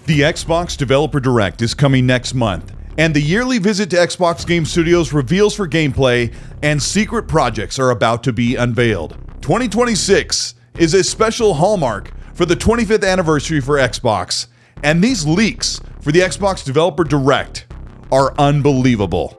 The Xbox Developer Direct is coming next month, and the yearly visit to Xbox Game Studios reveals for gameplay and secret projects are about to be unveiled. 2026 is a special hallmark for the 25th anniversary for Xbox, and these leaks for the Xbox Developer Direct are unbelievable.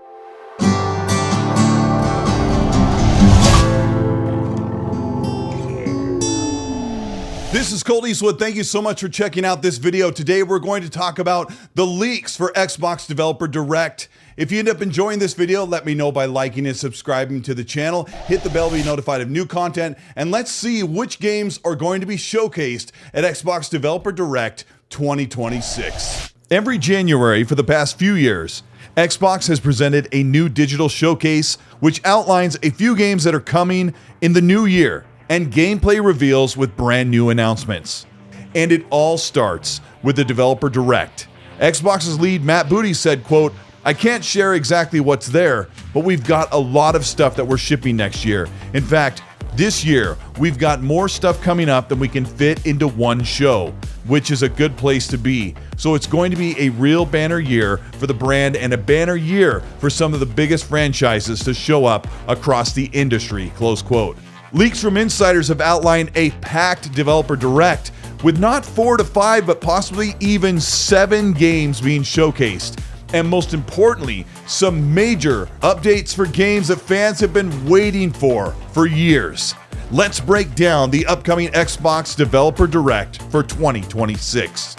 This is Colteastwood. Thank you so much for checking out this video. Today we're going to talk about the leaks for Xbox Developer Direct. If you end up enjoying this video, let me know by liking and subscribing to the channel. Hit the bell to be notified of new content, and let's see which games are going to be showcased at Xbox Developer Direct 2026. Every January for the past few years, Xbox has presented a new digital showcase which outlines a few games that are coming in the new year and gameplay reveals with brand new announcements. And it all starts with the Developer Direct. Xbox's lead Matt Booty said, quote, "I can't share exactly what's there, but we've got a lot of stuff that we're shipping next year. In fact, this year, we've got more stuff coming up than we can fit into one show, which is a good place to be. So it's going to be a real banner year for the brand and a banner year for some of the biggest franchises to show up across the industry," close quote. Leaks from insiders have outlined a packed Developer Direct with not 4 to 5, but possibly even 7 games being showcased. And most importantly, some major updates for games that fans have been waiting for years. Let's break down the upcoming Xbox Developer Direct for 2026.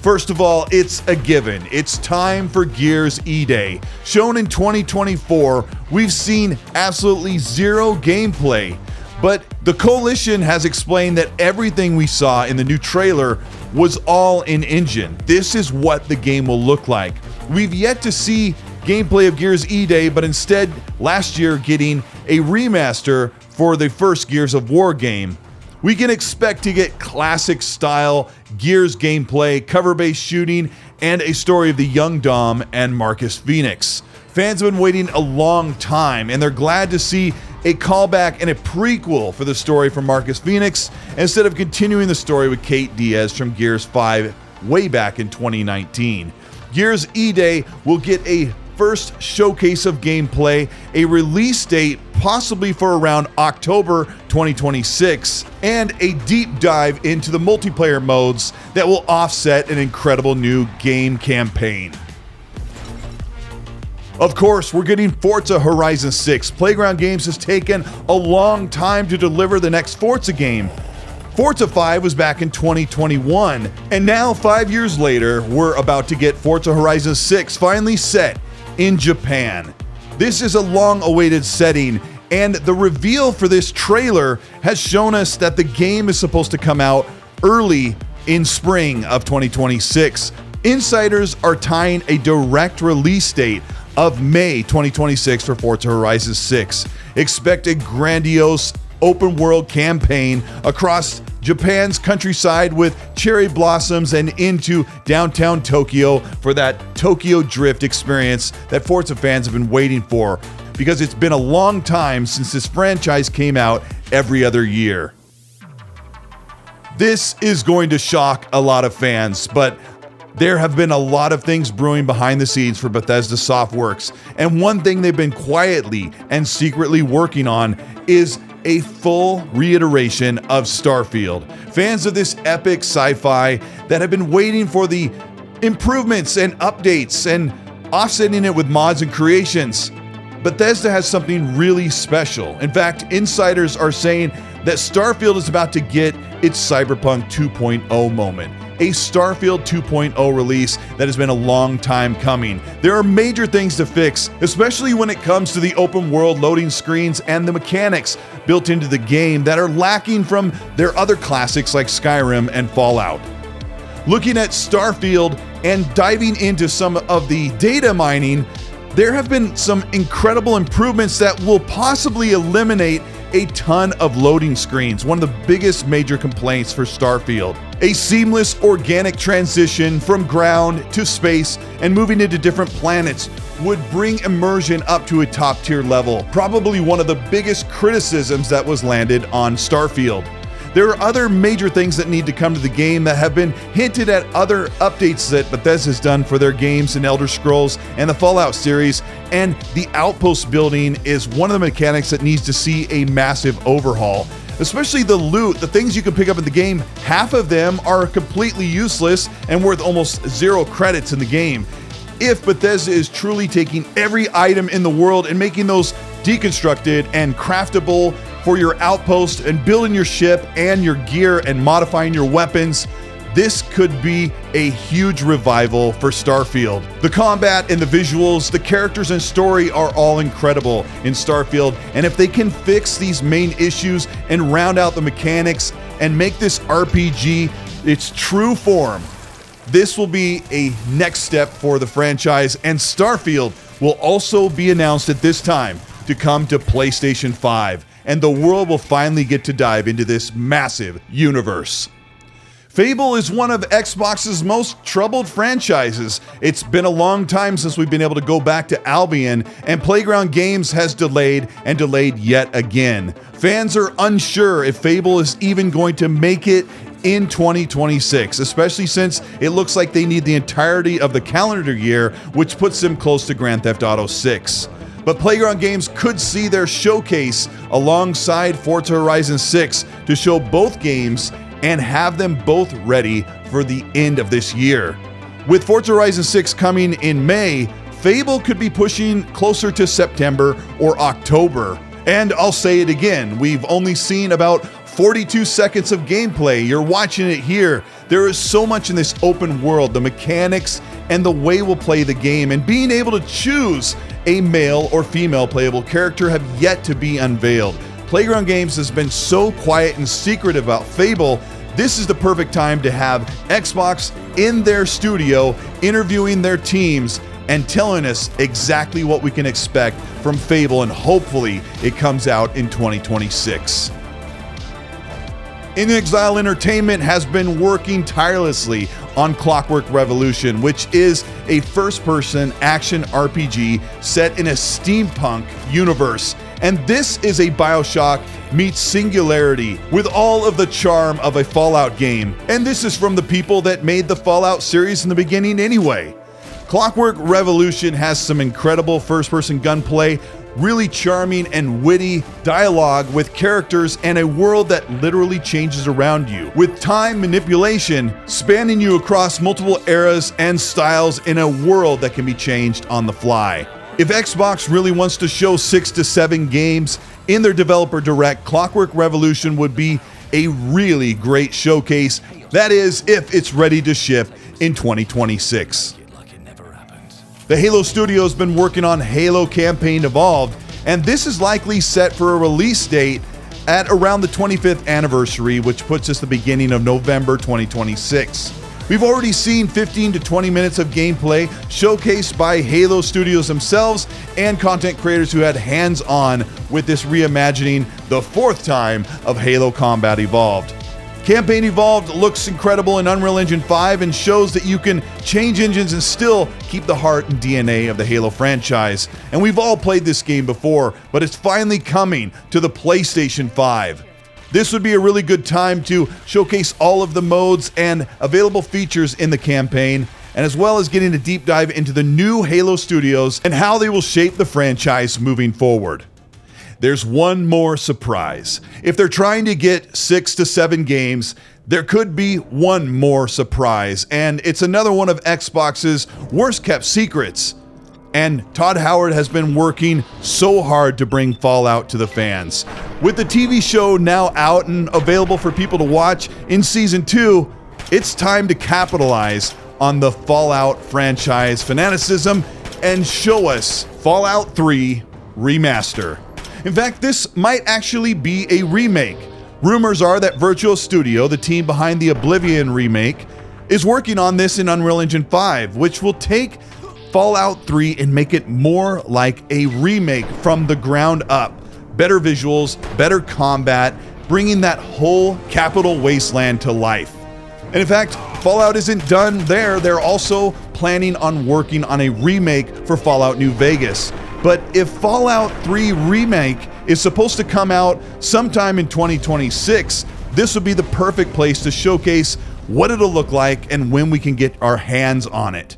First of all, it's a given. It's time for Gears E-Day. Shown in 2024, we've seen absolutely zero gameplay. But the Coalition has explained that everything we saw in the new trailer was all in-engine. This is what the game will look like. We've yet to see gameplay of Gears E-Day, but instead, last year getting a remaster for the first Gears of War game. We can expect to get classic-style Gears gameplay, cover-based shooting, and a story of the young Dom and Marcus Phoenix. Fans have been waiting a long time, and they're glad to see a callback and a prequel for the story from Marcus Phoenix instead of continuing the story with Kate Diaz from Gears 5 way back in 2019. Gears E-Day will get a first showcase of gameplay, a release date possibly for around October 2026, and a deep dive into the multiplayer modes that will offset an incredible new game campaign. Of course, we're getting Forza Horizon 6. Playground Games has taken a long time to deliver the next Forza game. Forza 5 was back in 2021, and now 5 years later, we're about to get Forza Horizon 6 finally set in Japan. This is a long-awaited setting, and the reveal for this trailer has shown us that the game is supposed to come out early in spring of 2026. Insiders are tying a direct release date of May 2026 for Forza Horizon 6. Expect a grandiose open world campaign across Japan's countryside with cherry blossoms and into downtown Tokyo for that Tokyo Drift experience that Forza fans have been waiting for, because it's been a long time since this franchise came out every other year. This is going to shock a lot of fans, but there have been a lot of things brewing behind the scenes for Bethesda Softworks, and one thing they've been quietly and secretly working on is a full reiteration of Starfield. Fans of this epic sci-fi that have been waiting for the improvements and updates and offsetting it with mods and creations. Bethesda has something really special. In fact, insiders are saying that Starfield is about to get its Cyberpunk 2.0 moment. A Starfield 2.0 release that has been a long time coming. There are major things to fix, especially when it comes to the open world loading screens and the mechanics built into the game that are lacking from their other classics like Skyrim and Fallout. Looking at Starfield and diving into some of the data mining, there have been some incredible improvements that will possibly eliminate a ton of loading screens, one of the biggest major complaints for Starfield. A seamless organic transition from ground to space and moving into different planets would bring immersion up to a top tier level, probably one of the biggest criticisms that was landed on Starfield. There are other major things that need to come to the game that have been hinted at other updates that Bethesda's done for their games in Elder Scrolls and the Fallout series, and the outpost building is one of the mechanics that needs to see a massive overhaul. Especially the loot, the things you can pick up in the game, half of them are completely useless and worth almost 0 credits in the game. If Bethesda is truly taking every item in the world and making those deconstructed and craftable for your outpost and building your ship and your gear and modifying your weapons, this could be a huge revival for Starfield. The combat and the visuals, the characters and story are all incredible in Starfield, and if they can fix these main issues and round out the mechanics and make this RPG its true form, this will be a next step for the franchise, and Starfield will also be announced at this time to come to PlayStation 5, and the world will finally get to dive into this massive universe. Fable is one of Xbox's most troubled franchises. It's been a long time since we've been able to go back to Albion, and Playground Games has delayed and delayed yet again. Fans are unsure if Fable is even going to make it in 2026, especially since it looks like they need the entirety of the calendar year, which puts them close to Grand Theft Auto 6. But Playground Games could see their showcase alongside Forza Horizon 6 to show both games and have them both ready for the end of this year. With Forza Horizon 6 coming in May, Fable could be pushing closer to September or October. And I'll say it again, we've only seen about 42 seconds of gameplay. You're watching it here. There is so much in this open world, the mechanics and the way we'll play the game, and being able to choose a male or female playable character have yet to be unveiled. Playground Games has been so quiet and secretive about Fable. This is the perfect time to have Xbox in their studio interviewing their teams and telling us exactly what we can expect from Fable, and hopefully it comes out in 2026. inXile Entertainment has been working tirelessly on Clockwork Revolution, which is a first-person action RPG set in a steampunk universe. And this is a BioShock meets Singularity with all of the charm of a Fallout game. And this is from the people that made the Fallout series in the beginning anyway. Clockwork Revolution has some incredible first-person gunplay, really charming and witty dialogue with characters, and a world that literally changes around you, with time manipulation spanning you across multiple eras and styles in a world that can be changed on the fly. If Xbox really wants to show 6 to 7 games in their developer direct, Clockwork Revolution would be a really great showcase. That is, if it's ready to ship in 2026. The Halo studio has been working on Halo Campaign Evolved, and this is likely set for a release date at around the 25th anniversary, which puts us the beginning of November 2026. We've already seen 15 to 20 minutes of gameplay showcased by Halo Studios themselves and content creators who had hands-on with this reimagining, the 4th time of Halo Combat Evolved. Campaign Evolved looks incredible in Unreal Engine 5 and shows that you can change engines and still keep the heart and DNA of the Halo franchise. And we've all played this game before, but it's finally coming to the PlayStation 5. This would be a really good time to showcase all of the modes and available features in the campaign, and as well as getting a deep dive into the new Halo Studios and how they will shape the franchise moving forward. There's one more surprise. If they're trying to get 6 to 7 games, there could be one more surprise, and it's another one of Xbox's worst kept secrets. And Todd Howard has been working so hard to bring Fallout to the fans. With the TV show now out and available for people to watch in Season 2, it's time to capitalize on the Fallout franchise fanaticism and show us Fallout 3 Remaster. In fact, this might actually be a remake. Rumors are that Virtual Studio, the team behind the Oblivion remake, is working on this in Unreal Engine 5, which will take Fallout 3 and make it more like a remake from the ground up. Better visuals, better combat, bringing that whole Capital Wasteland to life. And in fact, Fallout isn't done there. They're also planning on working on a remake for Fallout New Vegas. But if Fallout 3 Remake is supposed to come out sometime in 2026, this would be the perfect place to showcase what it'll look like and when we can get our hands on it.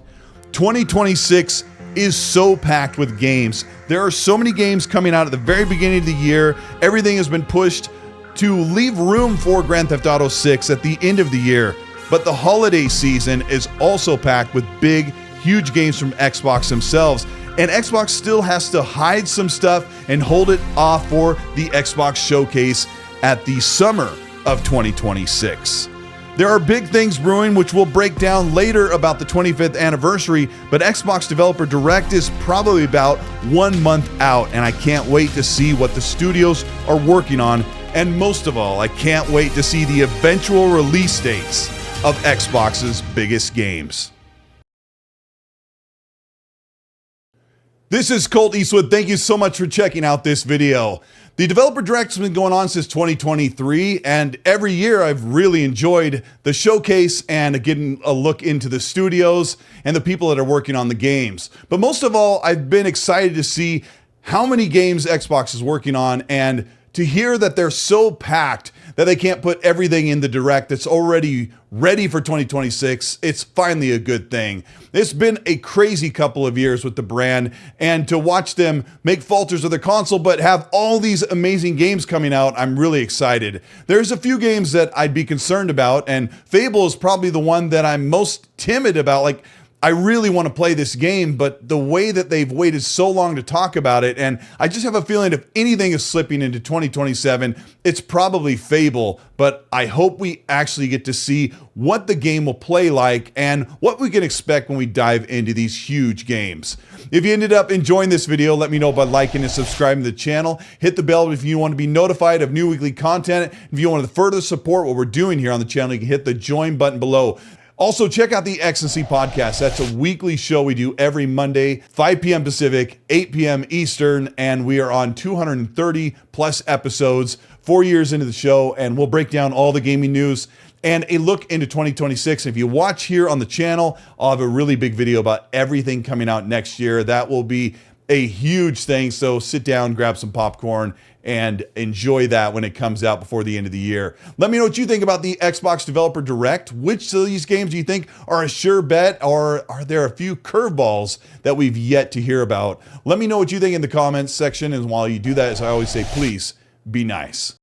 2026 is so packed with games. There are so many games coming out at the very beginning of the year. Everything has been pushed to leave room for Grand Theft Auto 6 at the end of the year. But the holiday season is also packed with big, huge games from Xbox themselves. And Xbox still has to hide some stuff and hold it off for the Xbox Showcase at the summer of 2026. There are big things brewing, which we'll break down later about the 25th anniversary, but Xbox Developer Direct is probably about 1 month out, and I can't wait to see what the studios are working on. And most of all, I can't wait to see the eventual release dates of Xbox's biggest games. This is Colteastwood. Thank you so much for checking out this video. The Developer Direct's been going on since 2023, and every year I've really enjoyed the showcase and getting a look into the studios and the people that are working on the games. But most of all, I've been excited to see how many games Xbox is working on and to hear that they're so packed that they can't put everything in the Direct that's already ready for 2026. It's finally a good thing. It's been a crazy couple of years with the brand, and to watch them make falters of their console but have all these amazing games coming out, I'm really excited. There's a few games that I'd be concerned about, and Fable is probably the one that I'm most timid about. Like, I really want to play this game, but the way that they've waited so long to talk about it, and I just have a feeling if anything is slipping into 2027, it's probably Fable. But I hope we actually get to see what the game will play like and what we can expect when we dive into these huge games. If you ended up enjoying this video, let me know by liking and subscribing to the channel. Hit the bell if you want to be notified of new weekly content. If you want to further support what we're doing here on the channel, you can hit the join button below. Also, check out the X&C Podcast. That's a weekly show we do every Monday, 5 p.m. Pacific, 8 p.m. Eastern, and we are on 230 plus episodes, 4 years into the show, and we'll break down all the gaming news and a look into 2026. If you watch here on the channel, I'll have a really big video about everything coming out next year. That will be a huge thing, so sit down, grab some popcorn, and enjoy that when it comes out before the end of the year. Let me know what you think about the Xbox Developer Direct. Which of these games do you think are a sure bet, or are there a few curveballs that we've yet to hear about? Let me know what you think in the comments section, and while you do that, as I always say, please be nice.